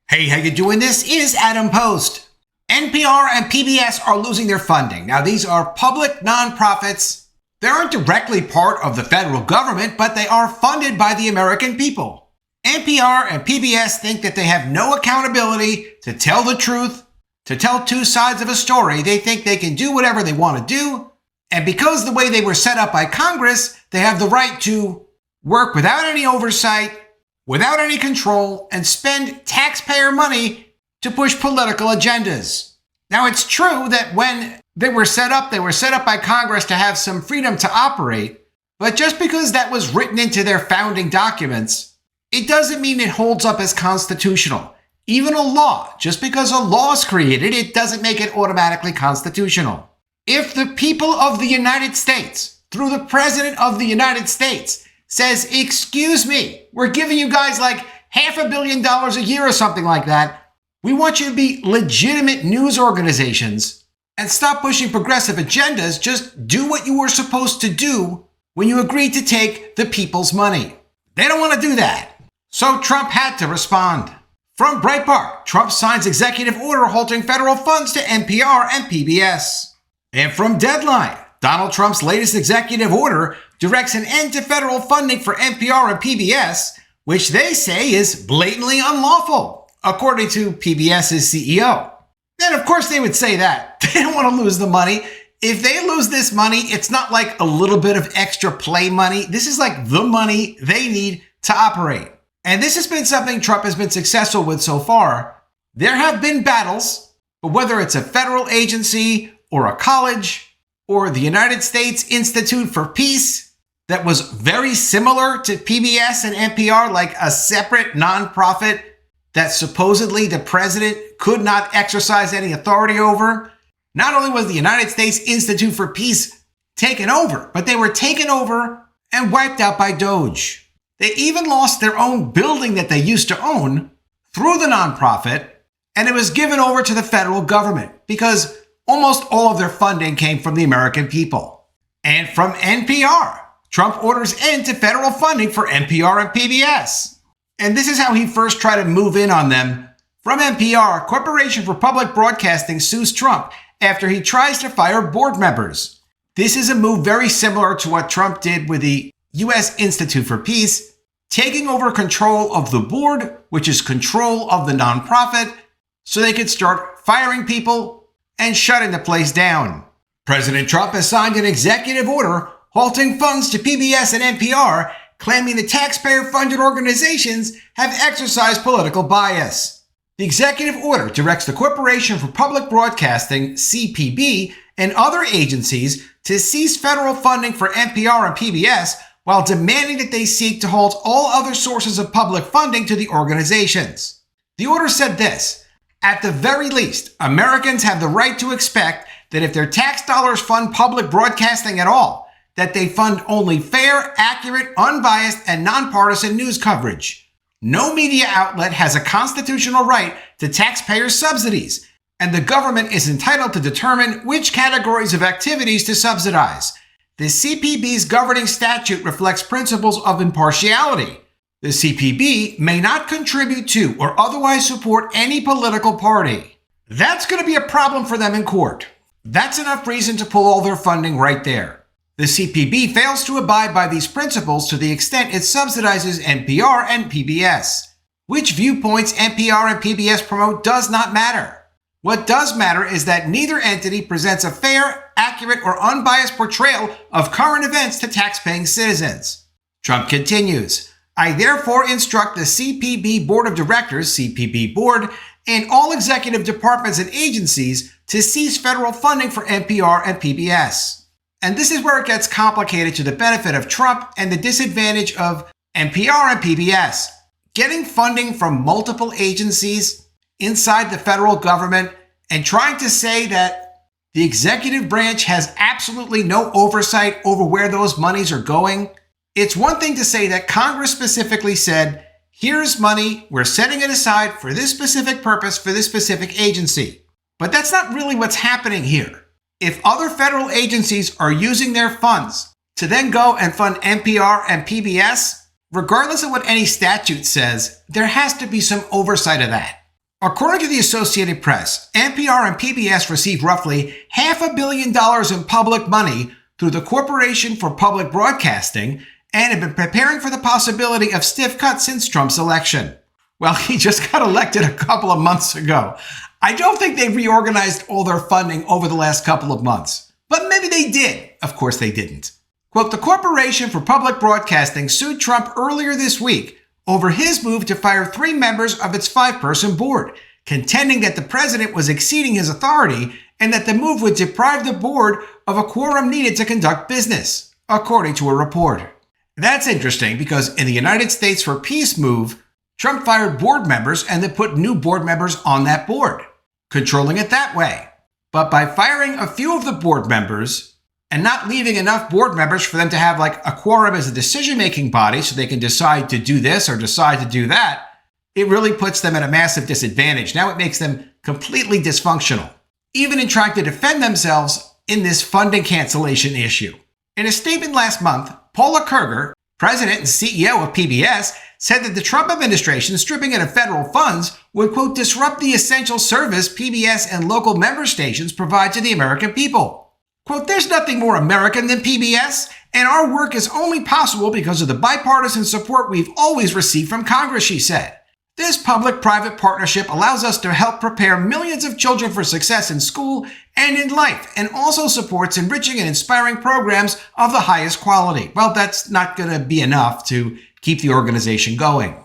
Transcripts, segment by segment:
Hey, how you doing? This is Adam Post. NPR and PBS are losing their funding. Now, these are public nonprofits. They aren't directly part of the federal government, but they are funded by the American people. NPR and PBS think that they have no accountability to tell the truth, to tell two sides of a story. They think they can do whatever they want to do. And because the way they were set up by Congress, they have the right to work without any oversight, without any control, and spend taxpayer money to push political agendas. Now, it's true that when they were set up by Congress to have some freedom to operate, but just because that was written into their founding documents, it doesn't mean it holds up as constitutional. Even a law, just because a law is created, it doesn't make it automatically constitutional. If the people of the United States, through the President of the United States, says, excuse me, we're giving you guys like $500 million a year or something like that. We want you to be legitimate news organizations and stop pushing progressive agendas. Just do what you were supposed to do when you agreed to take the people's money. They don't want to do that. So Trump had to respond. From Breitbart, Trump signs executive order halting federal funds to NPR and PBS. And from Deadline, Donald Trump's latest executive order directs an end to federal funding for NPR and PBS, which they say is blatantly unlawful, according to PBS's CEO. And of course they would say that. They don't want to lose the money. If they lose this money, it's not like a little bit of extra play money. This is like the money they need to operate. And this has been something Trump has been successful with so far. There have been battles, but whether it's a federal agency or a college or the United States Institute for Peace, that was very similar to PBS and NPR, like a separate nonprofit that supposedly the president could not exercise any authority over. Not only was the United States Institute for Peace taken over, but they were taken over and wiped out by Doge. They even lost their own building that they used to own through the nonprofit, and it was given over to the federal government because almost all of their funding came from the American people. And from NPR, Trump orders end to federal funding for NPR and PBS. And this is how he first tried to move in on them. From NPR, Corporation for Public Broadcasting sues Trump after he tries to fire board members. This is a move very similar to what Trump did with the U.S. Institute for Peace, taking over control of the board, which is control of the nonprofit, so they could start firing people and shutting the place down. President Trump has signed an executive order halting funds to PBS and NPR, claiming the taxpayer-funded organizations have exercised political bias. The executive order directs the Corporation for Public Broadcasting, CPB, and other agencies to cease federal funding for NPR and PBS while demanding that they seek to halt all other sources of public funding to the organizations. The order said this: at the very least, Americans have the right to expect that if their tax dollars fund public broadcasting at all, that they fund only fair, accurate, unbiased, and nonpartisan news coverage. No media outlet has a constitutional right to taxpayer subsidies, and the government is entitled to determine which categories of activities to subsidize. The CPB's governing statute reflects principles of impartiality. The CPB may not contribute to or otherwise support any political party. That's going to be a problem for them in court. That's enough reason to pull all their funding right there. The CPB fails to abide by these principles to the extent it subsidizes NPR and PBS. Which viewpoints NPR and PBS promote does not matter. What does matter is that neither entity presents a fair, accurate, or unbiased portrayal of current events to taxpaying citizens. Trump continues, I therefore instruct the CPB Board of Directors, CPB Board, and all executive departments and agencies to cease federal funding for NPR and PBS. And this is where it gets complicated to the benefit of Trump and the disadvantage of NPR and PBS. Getting funding from multiple agencies inside the federal government and trying to say that the executive branch has absolutely no oversight over where those monies are going. It's one thing to say that Congress specifically said, here's money, we're setting it aside for this specific purpose for this specific agency. But that's not really what's happening here. If other federal agencies are using their funds to then go and fund NPR and PBS, regardless of what any statute says, there has to be some oversight of that. According to the Associated Press, NPR and PBS received roughly $500 million in public money through the Corporation for Public Broadcasting and have been preparing for the possibility of stiff cuts since Trump's election. Well, he just got elected a couple of months ago. I don't think they reorganized all their funding over the last couple of months, but maybe they did. Of course they didn't. Quote, the Corporation for Public Broadcasting sued Trump earlier this week over his move to fire 3 members of its 5-person board, contending that the president was exceeding his authority and that the move would deprive the board of a quorum needed to conduct business, according to a report. That's interesting because in the United States for Peace move, Trump fired board members and then put new board members on that board, controlling it that way. But by firing a few of the board members and not leaving enough board members for them to have like a quorum as a decision-making body so they can decide to do this or decide to do that, it really puts them at a massive disadvantage. Now it makes them completely dysfunctional, even in trying to defend themselves in this funding cancellation issue. In a statement last month, Paula Kerger, president and CEO of PBS, said that the Trump administration stripping it of federal funds would, quote, disrupt the essential service PBS and local member stations provide to the American people. Quote, there's nothing more American than PBS, and our work is only possible because of the bipartisan support we've always received from Congress, she said. This public-private partnership allows us to help prepare millions of children for success in school and in life, and also supports enriching and inspiring programs of the highest quality. Well, that's not going to be enough to keep the organization going.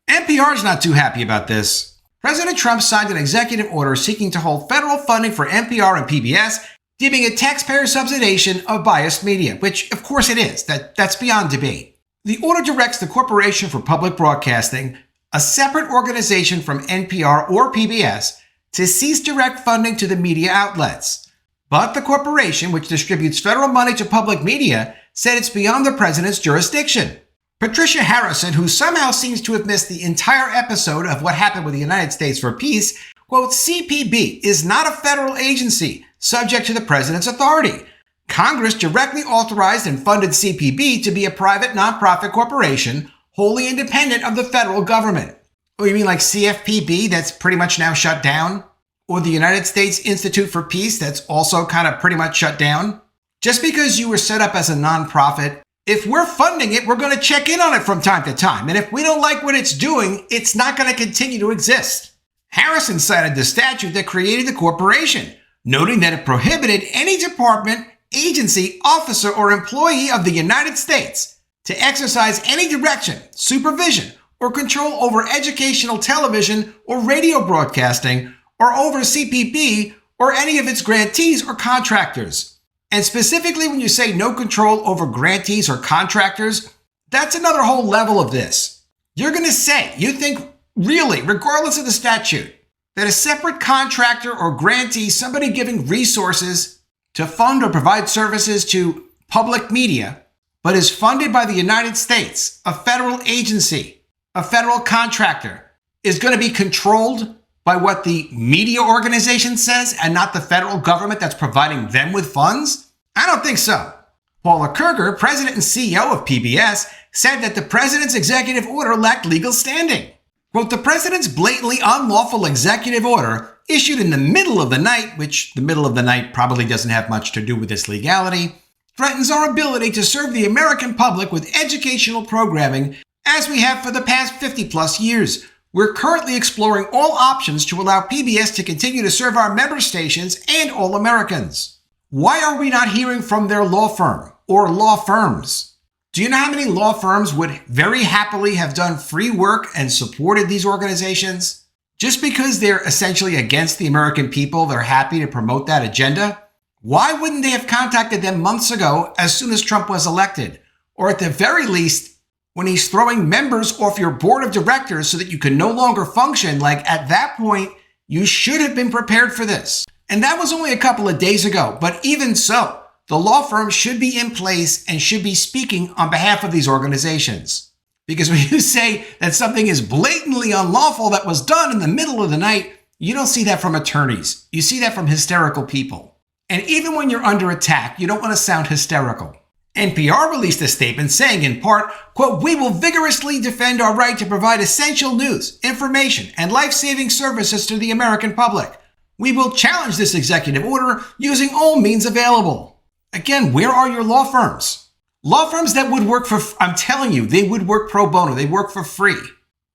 NPR is not too happy about this. President Trump signed an executive order seeking to hold federal funding for NPR and PBS, deeming it taxpayer subsidization of biased media, which of course it is. That's beyond debate. The order directs the Corporation for Public Broadcasting, a separate organization from NPR or PBS, to cease direct funding to the media outlets. But the corporation, which distributes federal money to public media, said it's beyond the president's jurisdiction. Patricia Harrison, who somehow seems to have missed the entire episode of what happened with the United States for Peace, quote, CPB is not a federal agency subject to the president's authority. Congress directly authorized and funded CPB to be a private nonprofit corporation wholly independent of the federal government. Oh, you mean like CFPB that's pretty much now shut down? Or the United States Institute for Peace that's also kind of pretty much shut down? Just because you were set up as a nonprofit, if we're funding it, we're going to check in on it from time to time. And if we don't like what it's doing, it's not going to continue to exist. Harrison cited the statute that created the corporation, noting that it prohibited any department, agency, officer, or employee of the United States to exercise any direction, supervision, or control over educational television or radio broadcasting, or over CPB or any of its grantees or contractors. And specifically when you say no control over grantees or contractors, that's another whole level of this. You're going to say, you think really, regardless of the statute, that a separate contractor or grantee, somebody giving resources to fund or provide services to public media, but is funded by the United States, a federal agency, a federal contractor, is going to be controlled by what the media organization says and not the federal government that's providing them with funds? I don't think so. Paula Kerger, president and CEO of PBS, said that the president's executive order lacked legal standing. Quote, the president's blatantly unlawful executive order, issued in the middle of the night, which the middle of the night probably doesn't have much to do with its legality, threatens our ability to serve the American public with educational programming as we have for the past 50-plus years. We're currently exploring all options to allow PBS to continue to serve our member stations and all Americans. Why are we not hearing from their law firm or law firms? Do you know how many law firms would very happily have done free work and supported these organizations? Just because they're essentially against the American people, they're happy to promote that agenda? Why wouldn't they have contacted them months ago as soon as Trump was elected? Or at the very least, when he's throwing members off your board of directors so that you can no longer function, like at that point, you should have been prepared for this. And that was only a couple of days ago, but even so, the law firm should be in place and should be speaking on behalf of these organizations. Because when you say that something is blatantly unlawful that was done in the middle of the night, you don't see that from attorneys. You see that from hysterical people. And even when you're under attack, you don't want to sound hysterical. NPR released a statement saying in part, quote, "We will vigorously defend our right to provide essential news, information, and life-saving services to the American public. We will challenge this executive order using all means available." Again, where are your law firms? Law firms that would work I'm telling you, they would work pro bono. They work for free.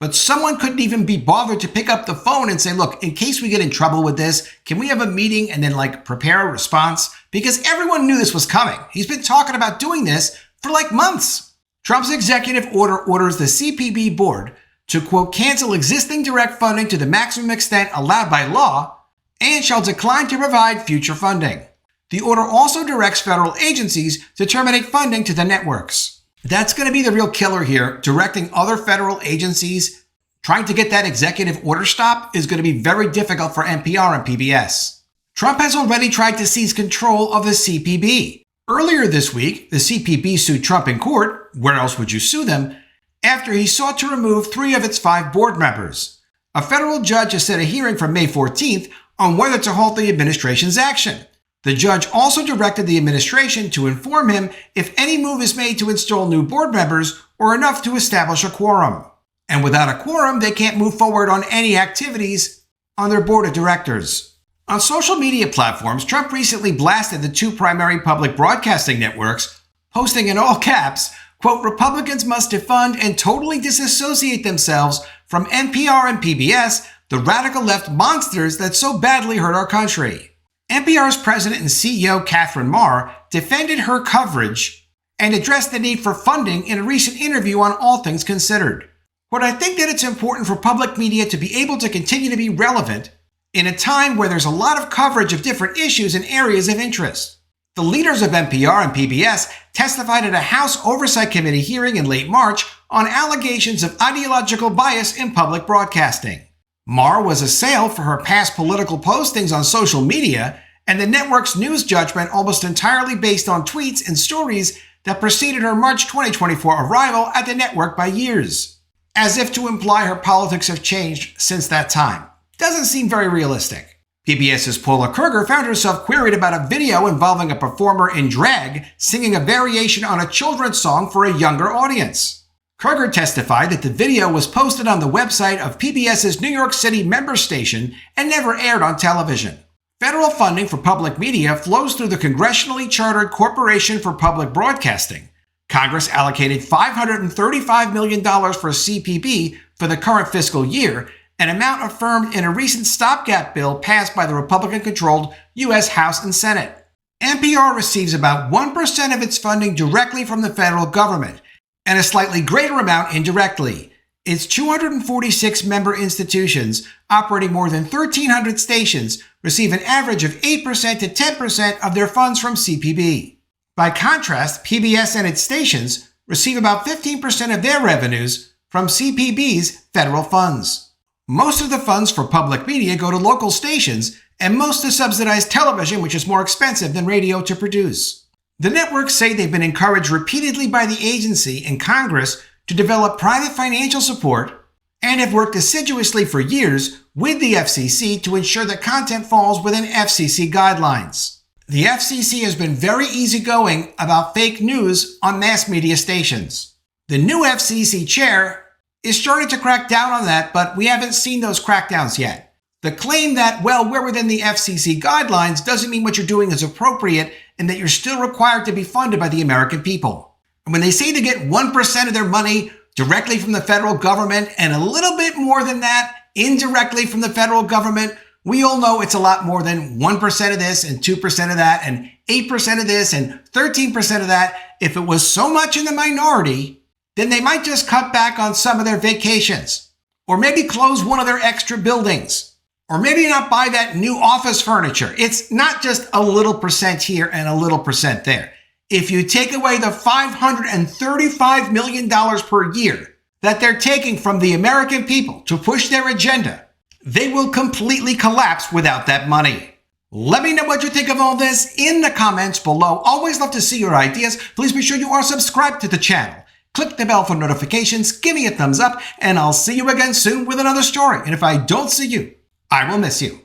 But someone couldn't even be bothered to pick up the phone and say, look, in case we get in trouble with this, can we have a meeting and then prepare a response? Because everyone knew this was coming. He's been talking about doing this for months. Trump's executive order orders the CPB board to, quote, "cancel existing direct funding to the maximum extent allowed by law and shall decline to provide future funding." The order also directs federal agencies to terminate funding to the networks. That's going to be the real killer here. Directing other federal agencies, trying to get that executive order stopped is going to be very difficult for NPR and PBS. Trump has already tried to seize control of the CPB. Earlier this week, the CPB sued Trump in court, where else would you sue them, after he sought to remove 3 of its 5 board members. A federal judge has set a hearing for May 14th on whether to halt the administration's action. The judge also directed the administration to inform him if any move is made to install new board members or enough to establish a quorum. And without a quorum, they can't move forward on any activities on their board of directors. On social media platforms, Trump recently blasted the 2 primary public broadcasting networks, posting in all caps, quote, "Republicans must defund and totally disassociate themselves from NPR and PBS, the radical left monsters that so badly hurt our country." NPR's president and CEO, Katherine Maher, defended her coverage and addressed the need for funding in a recent interview on All Things Considered. But I think that it's important for public media to be able to continue to be relevant in a time where there's a lot of coverage of different issues and areas of interest. The leaders of NPR and PBS testified at a House Oversight Committee hearing in late March on allegations of ideological bias in public broadcasting. Maher was assailed for her past political postings on social media, and the network's news judgment almost entirely based on tweets and stories that preceded her March 2024 arrival at the network by years, as if to imply her politics have changed since that time. Doesn't seem very realistic. PBS's Paula Kruger found herself queried about a video involving a performer in drag singing a variation on a children's song for a younger audience. Kruger testified that the video was posted on the website of PBS's New York City member station and never aired on television. Federal funding for public media flows through the congressionally chartered Corporation for Public Broadcasting. Congress allocated $535 million for CPB for the current fiscal year, an amount affirmed in a recent stopgap bill passed by the Republican-controlled U.S. House and Senate. NPR receives about 1% of its funding directly from the federal government, and a slightly greater amount indirectly. Its 246 member institutions, operating more than 1,300 stations, receive an average of 8% to 10% of their funds from CPB. By contrast, PBS and its stations receive about 15% of their revenues from CPB's federal funds. Most of the funds for public media go to local stations, and most to subsidize television, which is more expensive than radio to produce. The networks say they've been encouraged repeatedly by the agency and Congress to develop private financial support and have worked assiduously for years with the FCC to ensure that content falls within FCC guidelines. The FCC has been very easygoing about fake news on mass media stations. The new FCC chair is starting to crack down on that, but we haven't seen those crackdowns yet. The claim that, well, we're within the FCC guidelines doesn't mean what you're doing is appropriate and that you're still required to be funded by the American people. And when they say they get 1% of their money directly from the federal government and a little bit more than that indirectly from the federal government, we all know it's a lot more than 1% of this and 2% of that and 8% of this and 13% of that. If it was so much in the minority, then they might just cut back on some of their vacations, or maybe close one of their extra buildings, or maybe not buy that new office furniture. It's not just a little percent here and a little percent there. If you take away the $535 million per year that they're taking from the American people to push their agenda, they will completely collapse without that money. Let me know what you think of all this in the comments below. Always love to see your ideas. Please be sure you are subscribed to the channel. Click the bell for notifications, give me a thumbs up, and I'll see you again soon with another story. And if I don't see you, I will miss you.